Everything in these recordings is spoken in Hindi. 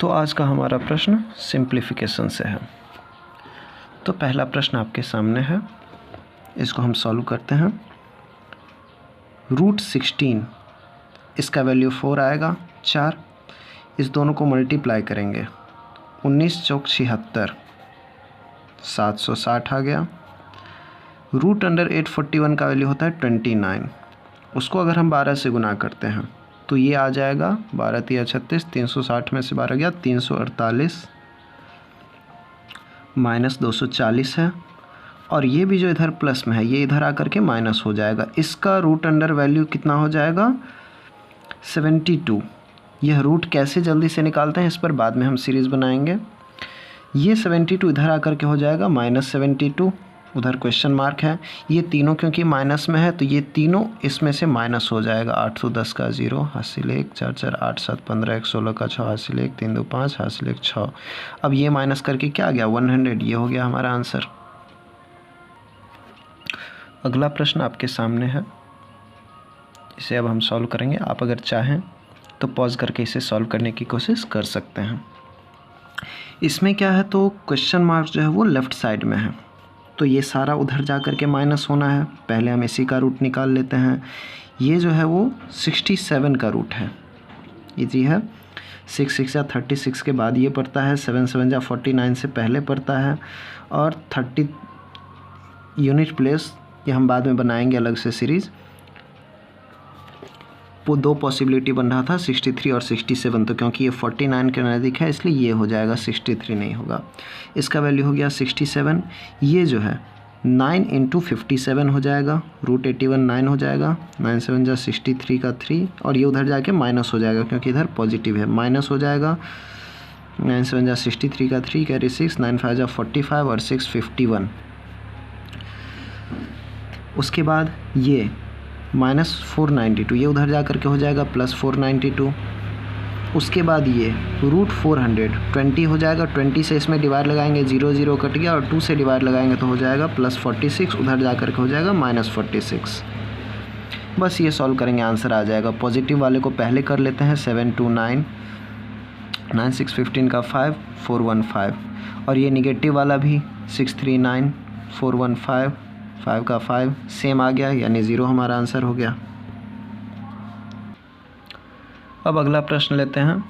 तो आज का हमारा प्रश्न सिंप्लीफिकेशन से है। तो पहला प्रश्न आपके सामने है, इसको हम सॉल्व करते हैं। √16 इसका वैल्यू 4 आएगा, 4। इस दोनों को मल्टीप्लाई करेंगे, 19 चौक 76, 760 आ गया। √841 का वैल्यू होता है 29। उसको अगर हम 12 से गुना करते हैं तो ये आ जाएगा 12 तिया 36, 360 में से 12 गया 348 माइनस 240 है। और ये भी जो इधर प्लस में है ये इधर आकर के माइनस हो जाएगा। इसका रूट अंडर वैल्यू कितना हो जाएगा 72। यह रूट कैसे जल्दी से निकालते हैं इस पर बाद में हम सीरीज़ बनाएंगे। ये 72 इधर आकर के हो जाएगा -72, उधर क्वेश्चन मार्क है। ये तीनों क्योंकि माइनस में है तो ये तीनों इसमें से माइनस हो जाएगा। 8 तो 10 का 0, हासिल 1, 4 4 8 7 15 1 16 का 6, हासिल 1, 3 2 5, हासिल 1 6। अब ये माइनस करके क्या आ गया 100, ये हो गया हमारा आंसर। अगला प्रश्न आपके सामने है, इसे अब हम सॉल्व करेंगे। आप अगर चाहें तो पॉज करके इसे सॉल्व करने की कोशिश कर सकते हैं। इसमें क्या है तो क्वेश्चन मार्क जो है वो लेफ़्ट साइड में है, तो ये सारा उधर जा कर के माइनस होना है। पहले हम इसी का रूट निकाल लेते हैं। ये जो है वो 67 का रूट है। ये जी है 6 6 या 36 के बाद ये पड़ता है, 7 7 या 49 से पहले पड़ता है, और 30 यूनिट प्लेस ये हम बाद में बनाएंगे अलग से सीरीज़। वो दो पॉसिबिलिटी बन रहा था 63 और 67, तो क्योंकि ये 49 के नज़दीक है इसलिए ये हो जाएगा, 63 नहीं होगा। इसका वैल्यू हो गया 67। ये जो है 9 × 57 हो जाएगा, √81 9 हो जाएगा, 9 7 जा 63 का 3, और ये उधर जाके माइनस हो जाएगा क्योंकि इधर पॉजिटिव है, माइनस हो जाएगा। 9 7 जा 63 का 3 कैरी 6, 9 5 जा 45 और 6 51। उसके बाद ये -492, ये उधर जा कर के हो जाएगा +492। उसके बाद ये √400 20 हो जाएगा, 20 से इसमें डिवाइड लगाएंगे 0 0 कट गया, और 2 से डिवाइड लगाएंगे तो हो जाएगा +46, उधर जा कर के हो जाएगा -46। बस ये सॉल्व करेंगे आंसर आ जाएगा। पॉजिटिव वाले को पहले कर लेते हैं, 7 2 9, 9 6 15 का 5 415, और ये निगेटिव वाला भी 6 3 9 415, 5 का 5 सेम आ गया, यानी 0 हमारा आंसर हो गया। अब अगला प्रश्न लेते हैं।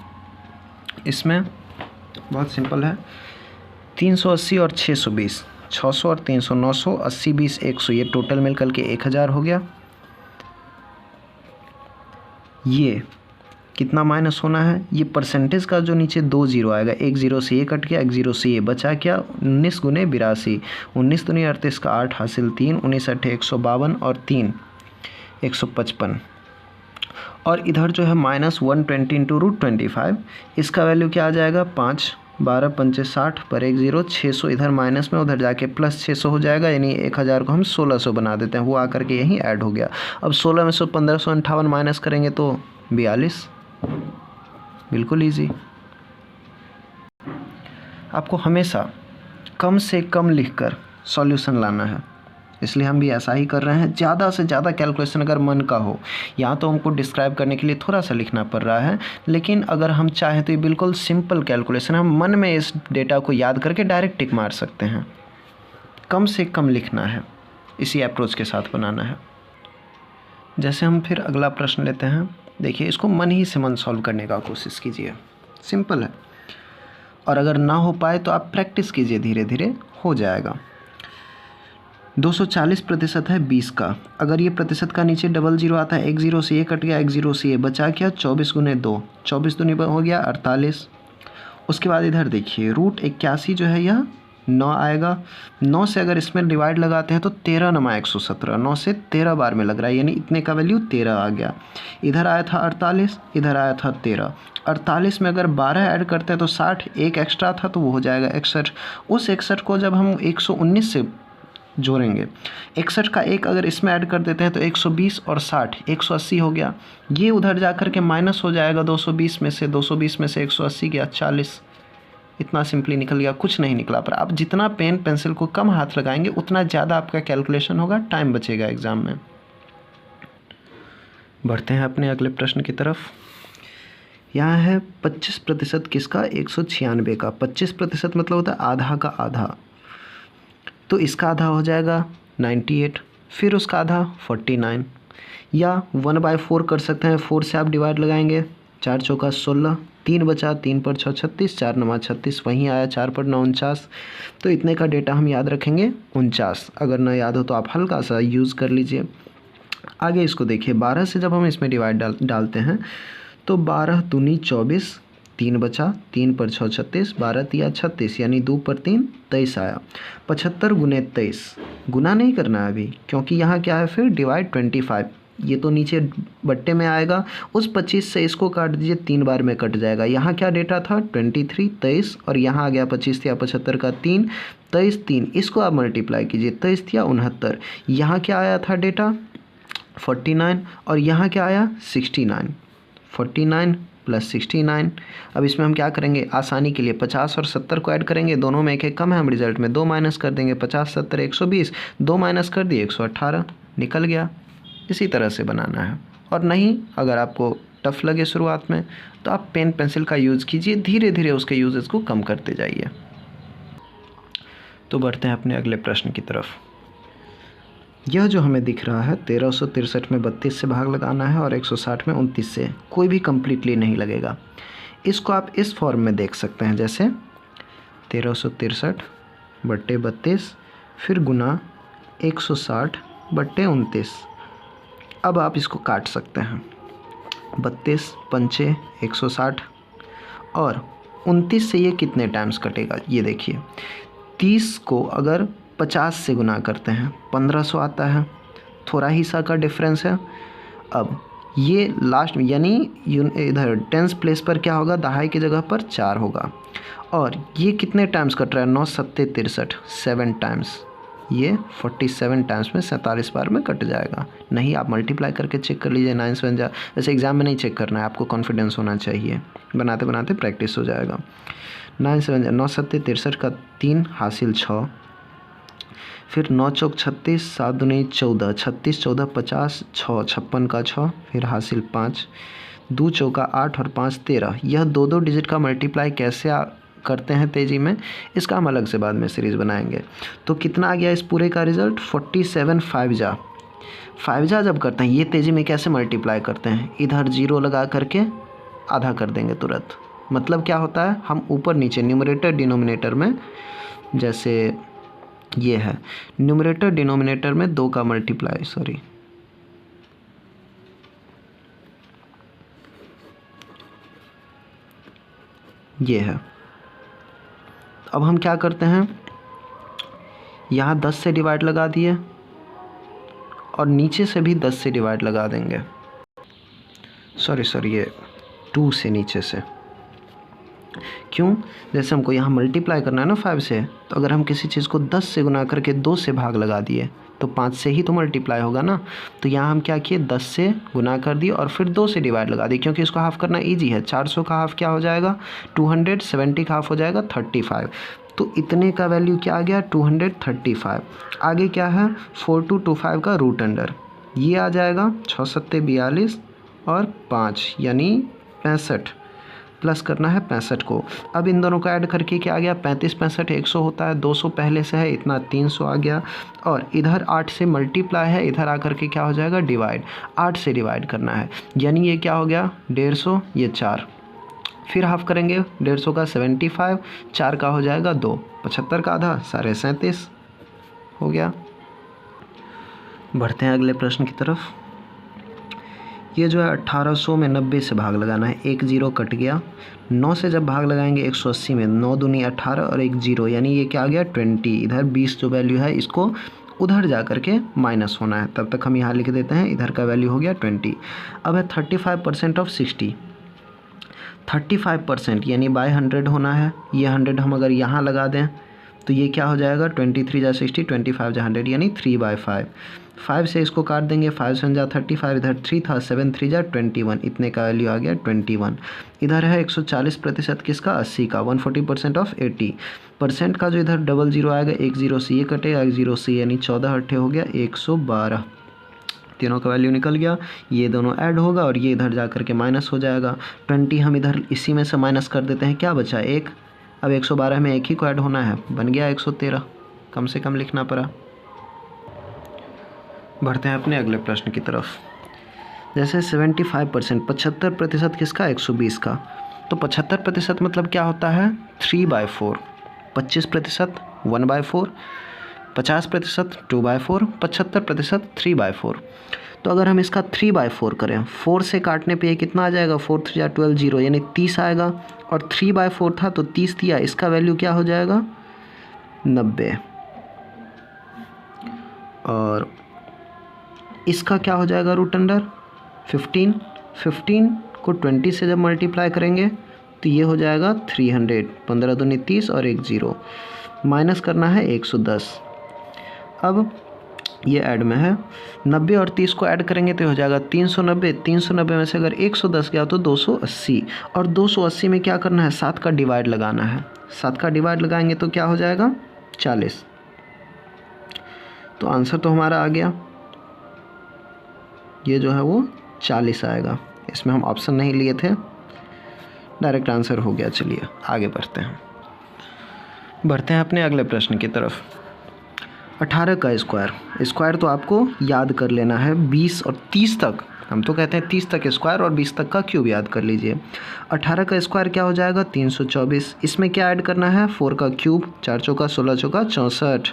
इसमें बहुत सिंपल है, 380 और 620, 600 और 300, 900, 80 20 100, ये टोटल मिलकर के 1000 हो गया। ये कितना माइनस होना है, ये परसेंटेज का जो नीचे 2 0 आएगा, 1 0 से ये कट गया, 1 0 से ये बचा क्या, 19 × 82, 19 दूनी 38 का 8, हासिल 3, 19 8 152 और 3 155। और इधर जो है -120 × √25, इसका वैल्यू क्या आ जाएगा 5 12 5 60 पर 1 0, 600 इधर माइनस में, उधर जाके +600 हो जाएगा, यानी 1000 को हम 1600 बना देते हैं, वो आकर के यहीं ऐड हो गया। अब 16 में से 1558 माइनस करेंगे तो 42, बिल्कुल इजी। आपको हमेशा कम से कम लिखकर सॉल्यूशन लाना है, इसलिए हम भी ऐसा ही कर रहे हैं। ज़्यादा से ज़्यादा कैलकुलेशन अगर मन का हो, यहाँ तो हमको डिस्क्राइब करने के लिए थोड़ा सा लिखना पड़ रहा है, लेकिन अगर हम चाहें तो ये बिल्कुल सिंपल कैलकुलेशन है, हम मन में इस डेटा को याद करके डायरेक्ट टिक मार सकते हैं। कम से कम लिखना है, इसी अप्रोच के साथ बनाना है। जैसे हम फिर अगला प्रश्न लेते हैं। देखिए, इसको मन ही से मन सॉल्व करने का कोशिश कीजिए, सिंपल है, और अगर ना हो पाए तो आप प्रैक्टिस कीजिए, धीरे धीरे हो जाएगा। 240% है 20 का, अगर ये प्रतिशत का नीचे डबल 0 आता है, 1 0 से ये कट गया, 1 0 से ये बचा क्या, 24 × 2, 24 दूनी हो गया 48। उसके बाद इधर देखिए √81 जो है यह 9 आएगा, 9 से अगर इसमें डिवाइड लगाते हैं तो 13 9 117, 9 से 13 बार में लग रहा है, यानी इतने का वैल्यू 13 आ गया। इधर आया था 48, इधर आया था 13, 48 में अगर 12 ऐड करते हैं तो 60, एक एक्स्ट्रा था तो वो हो जाएगा 61। उस 61 को जब हम 119 से जोड़ेंगे, 61 का एक अगर इसमें ऐड कर देते हैं तो 120 और 60 180 हो गया। ये उधर जा कर के माइनस हो जाएगा 220 में से, 220 में से 180 गया 40। इतना सिंपली निकल गया, कुछ नहीं निकला। पर आप जितना पेन पेंसिल को कम हाथ लगाएंगे उतना ज़्यादा आपका कैलकुलेशन होगा, टाइम बचेगा एग्ज़ाम में। बढ़ते हैं अपने अगले प्रश्न की तरफ। यहाँ है 25% किसका, 196 का। 25% मतलब होता है आधा का आधा, तो इसका आधा हो जाएगा 98, फिर उसका आधा 49, या 1/4 कर सकते हैं। 4 से आप डिवाइड लगाएंगे, 4 चौका 16, 3 बचा, 3 पर 6 36, 4 9 36, वहीं आया 4 पर 9 49। तो इतने का डेटा हम याद रखेंगे 49। अगर ना याद हो तो आप हल्का सा यूज़ कर लीजिए। आगे इसको देखिए, 12 से जब हम इसमें डिवाइड डालते हैं तो 12 दूनी 24, 3 बचा, 3 पर 6 36, 12 तिया 36, यानी 2 पर 3 23 आया। 75 गुने 23, गुना नहीं करना है अभी, क्योंकि यहाँ क्या है फिर डिवाइड 25, ये तो नीचे बट्टे में आएगा। उस 25 से इसको काट दीजिए, 3 बार में कट जाएगा। यहाँ क्या डेटा था 23 23, और यहाँ आ गया 25 या 75 का 3 23 3, इसको आप मल्टीप्लाई कीजिए, 23 या 69। यहाँ क्या आया था डेटा 49, और यहाँ क्या आया 69। 49 प्लस 69। अब इसमें हम क्या करेंगे, आसानी के लिए 50 और 70 को ऐड करेंगे, दोनों में एक एक कम है, हम रिजल्ट में 2 माइनस कर देंगे। 50 70 120, 2 माइनस कर दिए 118, निकल गया। इसी तरह से बनाना है। और नहीं, अगर आपको टफ लगे शुरुआत में तो आप पेन पेंसिल का यूज़ कीजिए, धीरे धीरे उसके यूजेस को कम करते जाइए। तो बढ़ते हैं अपने अगले प्रश्न की तरफ। यह जो हमें दिख रहा है 1363 में 32 से भाग लगाना है और 160 में 29 से, कोई भी कम्प्लीटली नहीं लगेगा। इसको आप इस फॉर्म में देख सकते हैं, जैसे 1363 बट्टे 32 फिर गुना 160 बट्टे 29। अब आप इसको काट सकते हैं, 32 पंचे 160, और 29 से ये कितने टाइम्स कटेगा, ये देखिए। 30 को अगर 50 से गुना करते हैं 1500 आता है, थोड़ा ही सा का डिफरेंस है। अब ये लास्ट में, यानी इधर टेंस प्लेस पर क्या होगा, दहाई की जगह पर 4 होगा। और ये कितने टाइम्स कट रहा है, 9 7 63, 7 टाइम्स, ये 47 टाइम्स में 47 बार में कट जाएगा। नहीं, आप मल्टीप्लाई करके चेक कर लीजिए, 9 7 जा, वैसे एग्जाम में नहीं चेक करना है, आपको कॉन्फिडेंस होना चाहिए, बनाते बनाते प्रैक्टिस हो जाएगा। 9 7 9 7 63 का 3 हासिल 6, फिर 9 चौक 36, 7 दूनी 14, 36 14 50, 6 56 का 6, फिर हासिल 5, 2 चौका 8 और 5 13। यह 2 डिजिट का मल्टीप्लाई कैसे करते हैं तेज़ी में, इसका हम अलग से बाद में सीरीज़ बनाएंगे। तो कितना आ गया इस पूरे का रिजल्ट 47। 5 जा जब करते हैं, ये तेज़ी में कैसे मल्टीप्लाई करते हैं, इधर 0 लगा करके आधा कर देंगे तुरंत। मतलब क्या होता है, हम ऊपर नीचे न्यूमरेटर डिनोमिनेटर में, जैसे ये है न्यूमरेटर डिनोमिनेटर में 2 का मल्टीप्लाई, सॉरी ये है। अब हम क्या करते हैं, यहाँ 10 से डिवाइड लगा दिए और नीचे से भी 10 से डिवाइड लगा देंगे, सॉरी ये 2 से नीचे से। क्यों, जैसे हमको यहाँ मल्टीप्लाई करना है ना 5 से, तो अगर हम किसी चीज़ को 10 से गुना करके 2 से भाग लगा दिए तो 5 से ही तो मल्टीप्लाई होगा ना। तो यहाँ हम क्या किए, 10 से गुना कर दिए और फिर 2 से डिवाइड लगा दिए, क्योंकि इसको हाफ़ करना इजी है। 400 का हाफ़ क्या हो जाएगा 200, 70 का हाफ़ हो जाएगा 35। तो इतने का वैल्यू क्या आ गया 235। आगे क्या है 4225 का रूट अंडर, ये आ जाएगा 6 7 42 और 5 यानी 65, प्लस करना है 65 को। अब इन दोनों को ऐड करके क्या आ गया 35 65 100 होता है, 200 पहले से है, इतना 300 आ गया। और इधर 8 से मल्टीप्लाई है, इधर आकर के क्या हो जाएगा डिवाइड, 8 से डिवाइड करना है, यानी ये क्या हो गया 150, ये 4, फिर हाफ करेंगे 150 का 75, 4 का हो जाएगा 2, 75 का आधा 37.5 हो गया। बढ़ते हैं अगले प्रश्न की तरफ। ये जो है 1800 में 90 से भाग लगाना है, एक 0 कट गया। 9 से जब भाग लगाएंगे 180 में, 9 दूनी 18 और एक 0, यानी ये क्या आ गया 20। इधर 20 जो वैल्यू है इसको उधर जा कर के माइनस होना है, तब तक हम यहाँ लिख देते हैं, इधर का वैल्यू हो गया 20। अब है 35% ऑफ 60, 35% यानी बाय 100 होना है। ये 100 हम अगर यहाँ लगा दें तो ये क्या हो जाएगा 23 जा 60, 25 जा 100, यानी 3/5। 5 से इसको काट देंगे, 5 से जा 35, इधर 3 था, 7 3 जा 21, इतने का वैल्यू आ गया 21। इधर है 140% किसका 80 का, 140% ऑफ 80 परसेंट का जो इधर 00 आएगा, एक 0 से ये कटेगा, एक 0 से यानी 14 8 हो गया 112। तीनों का वैल्यू निकल गया, ये दोनों ऐड होगा और ये इधर जा कर के माइनस हो जाएगा। 20 हम इधर इसी में से माइनस कर देते हैं, क्या बचा 1। अब 112 में एक ही को ऐड होना है, बन गया 113, कम से कम लिखना पड़ा। बढ़ते हैं अपने अगले प्रश्न की तरफ। जैसे 75%, 75% किसका, 120 का। तो 75% मतलब क्या होता है, 3/4। 25% 1/4, 50% 2/4, 75% 3/4। तो अगर हम इसका 3/4 करें, 4 से काटने पे ये कितना आ जाएगा, 4 3 या 12 0 यानी 30 आएगा। और 3/4 था तो 30 दिया, इसका वैल्यू क्या हो जाएगा 90। और इसका क्या हो जाएगा रूट अंडर 15। 15 को 20 से जब मल्टीप्लाई करेंगे तो ये हो जाएगा 300। 15 दूनी 30 और 1 0, माइनस करना है 110। अब ये ऐड में है, 90 और 30 को ऐड करेंगे तो हो जाएगा 390। 390 में से अगर 110 गया तो 280, और 280 में क्या करना है, 7 का डिवाइड लगाना है। 7 का डिवाइड लगाएंगे तो क्या हो जाएगा 40। तो आंसर तो हमारा आ गया, ये जो है वो 40 आएगा। इसमें हम ऑप्शन नहीं लिए थे, डायरेक्ट आंसर हो गया। चलिए आगे बढ़ते हैं अपने अगले प्रश्न की तरफ। 18 का स्क्वायर तो आपको याद कर लेना है, 20 और 30 तक, हम तो कहते हैं 30 तक स्क्वायर और 20 तक का क्यूब याद कर लीजिए। 18 का स्क्वायर क्या हो जाएगा 324। इसमें क्या ऐड करना है, 4 का क्यूब, 4 चौका 16 चौका 64।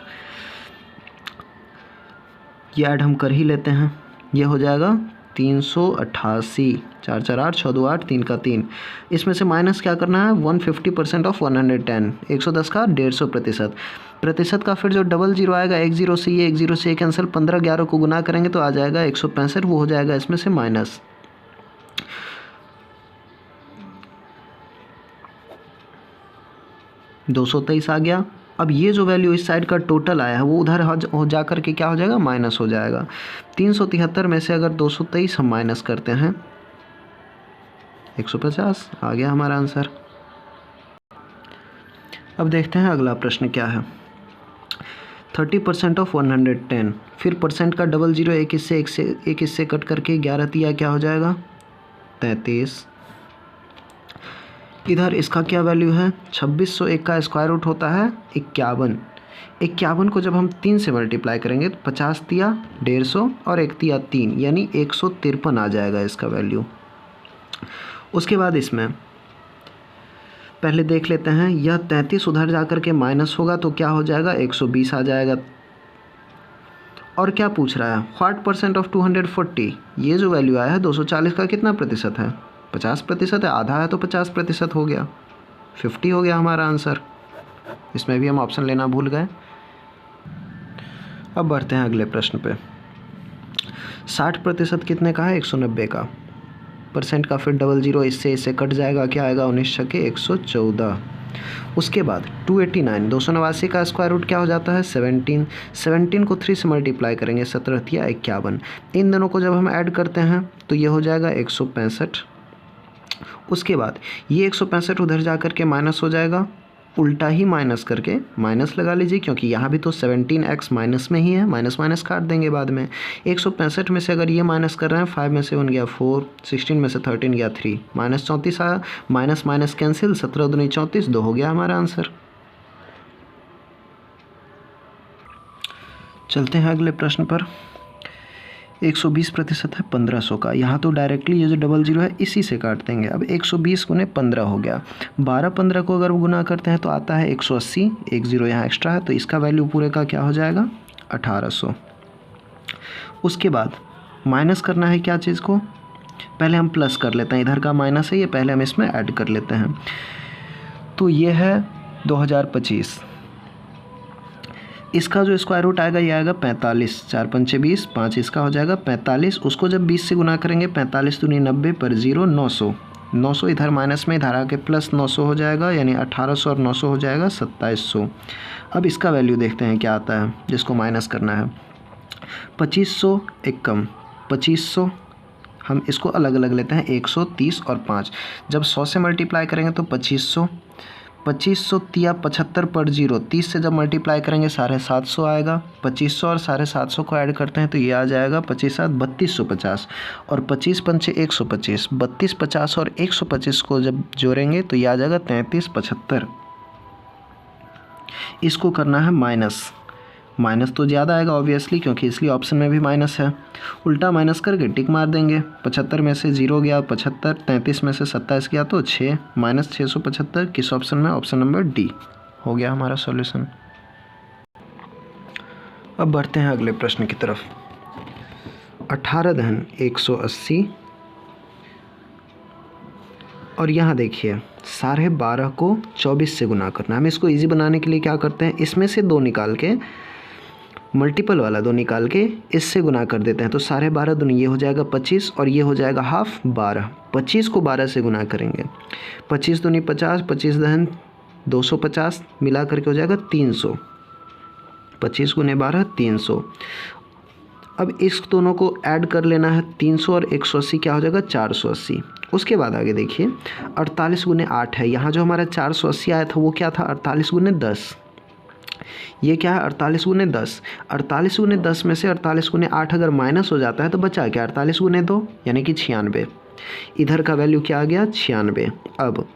ये ऐड हम कर ही लेते हैं, ये हो जाएगा 388। 4 4 8, 6 2 8, 3 का 3। इसमें से माइनस क्या करना है, 150% ऑफ 110, 110 का 150%। प्रतिशत का फिर जो डबल जीरो आएगा, 1 0 से ये कैंसिल, 15 11 को गुना करेंगे तो आ जाएगा 165, वो हो जाएगा इसमें से माइनस। $223 आ गया। अब ये जो वैल्यू इस साइड का टोटल आया है वो उधर हो जा कर के क्या हो जाएगा, माइनस हो जाएगा। 373 में से अगर 223 हम माइनस करते हैं 150, आ गया हमारा आंसर। अब देखते हैं अगला प्रश्न क्या है। 30% ऑफ 110, फिर परसेंट का डबल जीरो, एक हिस्से कट करके 11 दिया, क्या हो जाएगा 33। इधर इसका क्या वैल्यू है, 2601 का स्क्वायर रूट होता है 51। 51 को जब हम 3 से मल्टीप्लाई करेंगे तो 50 दिया 150 और 1 दिया 3, यानी 153 आ जाएगा इसका वैल्यू। उसके बाद इसमें पहले देख लेते हैं, यह 33 उधर जा कर के माइनस होगा तो क्या हो जाएगा 120 आ जाएगा। और क्या पूछ रहा है, व्हाट परसेंट ऑफ 240, ये जो वैल्यू आया है 240 का कितना प्रतिशत है, 50% है, आधा है तो 50% हो गया, 50 हो गया हमारा आंसर। इसमें भी हम ऑप्शन लेना भूल गए। अब बढ़ते हैं अगले प्रश्न पे। 60% कितने का है, 190 का। परसेंट का फिर डबल जीरो, इससे कट जाएगा, क्या आएगा 19 छक्के 114। उसके बाद 289, 289 का स्क्वायर रूट क्या हो जाता है 17। 17 को 3 से मल्टीप्लाई करेंगे, 17 या 51। इन दोनों को जब हम ऐड करते हैं तो ये हो जाएगा 165। उसके बाद ये 165 उधर जा कर के माइनस हो जाएगा, उल्टा ही माइनस करके माइनस लगा लीजिए, क्योंकि यहाँ भी तो 17x माइनस में ही है, माइनस माइनस काट देंगे बाद में। 165 में से अगर ये माइनस कर रहे हैं, 5 में से 1 गया 4, 16 में से 13 गया 3, माइनस 34 आया, माइनस माइनस कैंसिल, 17 दूनी 34, 2 हो गया हमारा आंसर। चलते हैं अगले प्रश्न पर। 120% है 1500 का, यहाँ तो डायरेक्टली ये जो डबल जीरो है इसी से काट देंगे। अब 120 गुने 15 हो गया, 12 15 को अगर गुना करते हैं तो आता है 180, 1 0 यहाँ एक्स्ट्रा है तो इसका वैल्यू पूरे का क्या हो जाएगा 1800। उसके बाद माइनस करना है क्या चीज़ को, पहले हम प्लस कर लेते हैं, इधर का माइनस है ये, पहले हम इसमें ऐड कर लेते हैं। तो ये है 2025, इसका जो स्क्वायर रूट आएगा ये आएगा 45, 4 पंचे 20, 5 इसका हो जाएगा 45। उसको जब 20 से गुना करेंगे, 45 दूनी 90 पर 0, 900, 900 इधर माइनस में, इधर आके प्लस 900 हो जाएगा, यानी 1800 और 900 हो जाएगा 2700। अब इसका वैल्यू देखते हैं क्या आता है जिसको माइनस करना है। 2500 एक कम, 2500 हम इसको अलग अलग लेते हैं, 130 और 5, जब 100 से मल्टीप्लाई करेंगे तो 2500, 2500 तिया 75 पर जीरो, 30 से जब मल्टीप्लाई करेंगे 750 आएगा। 2500 और 750 को ऐड करते हैं तो ये आ जाएगा 25 7 3250 और 25 पंचे 125, 32 50 और 125 को जब जोड़ेंगे तो ये आ जाएगा 3375। इसको करना है माइनस, माइनस तो ज़्यादा आएगा ऑब्वियसली क्योंकि इसलिए ऑप्शन में भी माइनस है। उल्टा माइनस करके टिक मार देंगे। 75 में से 0 गया 75, 33 में से 27 गया तो 6, माइनस 675 किस ऑप्शन में? ऑप्शन नंबर डी हो गया हमारा सॉल्यूशन। अब बढ़ते हैं अगले प्रश्न की तरफ। 18 धन 180 और यहाँ देखिए 12.5 को 24 से गुना करना है। हम इसको इजी बनाने के लिए क्या करते हैं, इसमें से 2 निकाल के, मल्टीपल वाला 2 निकाल के इससे गुना कर देते हैं तो 12.5 दूनी ये हो जाएगा 25 और ये हो जाएगा हाफ 12। 25 को 12 से गुना करेंगे, 25 दूनी 50, 25 दहन 250 मिला करके हो जाएगा 300, 25 गुने 12 300। अब इस दोनों को ऐड कर लेना है, 300 और 180 क्या हो जाएगा 480। उसके बाद आगे देखिए 48 गुने 8 है, यहाँ जो हमारा 480 आया था वो क्या था 48 गुने 10, ये क्या है 48 गुने 10। 48 गुने 10 में से 48 गुने 8 अगर माइनस हो जाता है तो बचा क्या 48 गुने 2 यानी कि 96। इधर का वैल्यू क्या आ गया 96। अब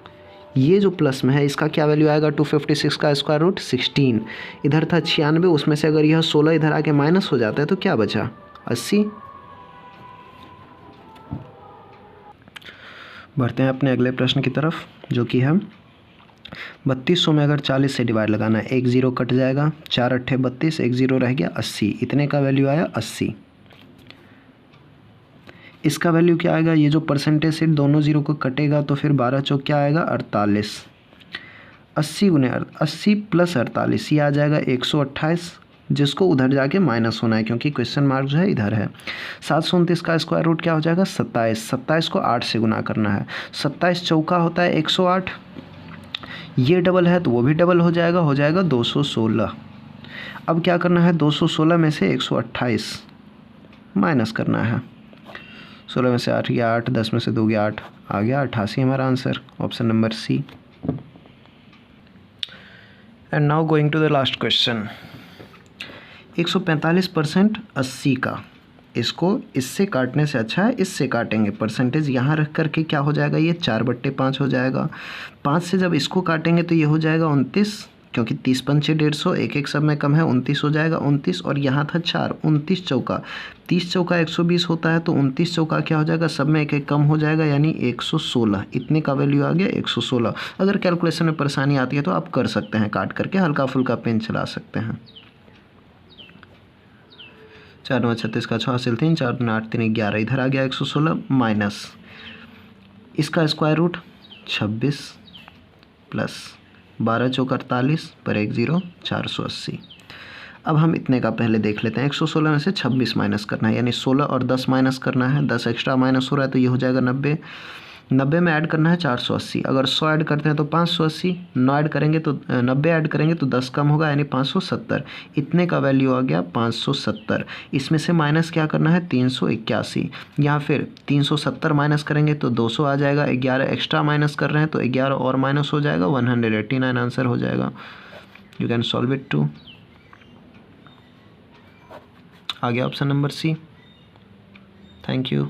ये जो प्लस में है इसका क्या वैल्यू आएगा 256 का स्क्वायर रूट 16। इधर था 96, उसमें से अगर यह 16 इधर आके माइनस हो जाता है तो क्या बचा 80। बढ़ते हैं अपने अगले प्रश्न की तरफ जो कि है 3200 में अगर 40 से डिवाइड लगाना है, 1 0 कट जाएगा, 4 8 32, 1 0 रह गया 80, इतने का वैल्यू आया 80। इसका वैल्यू क्या आएगा, ये जो परसेंटेज से दोनों जीरो को कटेगा तो फिर 12 चौक क्या आएगा 48। 80 गुने 80 प्लस 48 ये आ जाएगा 128, जिसको उधर जाके माइनस होना है क्योंकि क्वेश्चन मार्क जो है इधर है। 729 का स्क्वायर रूट क्या हो जाएगा 27। 27 को 8 से गुना करना है, 27 चौका होता है 108, ये डबल है तो वो भी डबल हो जाएगा 216। अब क्या करना है 216 में से 128 माइनस करना है। 16 में से 8 गया 8, 10 में से 2 गया 8, आ गया 88 हमारा answer, option number C. And now going to the last question. 145% 80 का, इसको इससे काटने से अच्छा है इससे काटेंगे। परसेंटेज यहाँ रख करके क्या हो जाएगा, ये 4/5 हो जाएगा। 5 से जब इसको काटेंगे तो ये हो जाएगा 29, क्योंकि 30 पंचे 150, एक एक सब में कम है 29 हो जाएगा 29, और यहाँ था 4, 29 चौका, 30 चौका 120 होता है तो 29 चौका क्या हो जाएगा, सब में एक एक कम हो जाएगा यानी 116। इतने का वैल्यू आ गया 116। अगर कैलकुलेशन में परेशानी आती है तो आप कर सकते हैं, काट करके हल्का फुल्का पेन चला सकते हैं। 4 9 36 का 6 हासिल 3, 4 9 8 3 11, इधर आ गया 116 माइनस इसका स्क्वायर रूट 26 प्लस 12 चौक 48 पर 1 0 480। अब हम इतने का पहले देख लेते हैं। 116 में से 26 माइनस करना है यानी 16 और 10 माइनस करना है, 10 एक्स्ट्रा माइनस हो रहा है तो ये हो जाएगा 90। 90 में ऐड करना है 480, अगर 100 ऐड करते हैं तो 580, 9 ऐड करेंगे तो 90 ऐड करेंगे तो 10 कम होगा यानी 570। इतने का वैल्यू आ गया 570। इसमें से माइनस क्या करना है 381, या फिर 370 माइनस करेंगे तो 200 आ जाएगा। 11 एक्स्ट्रा माइनस कर रहे हैं तो 11 और माइनस हो जाएगा 189 आंसर हो जाएगा। You can solve it too. आ गया option number C. Thank you.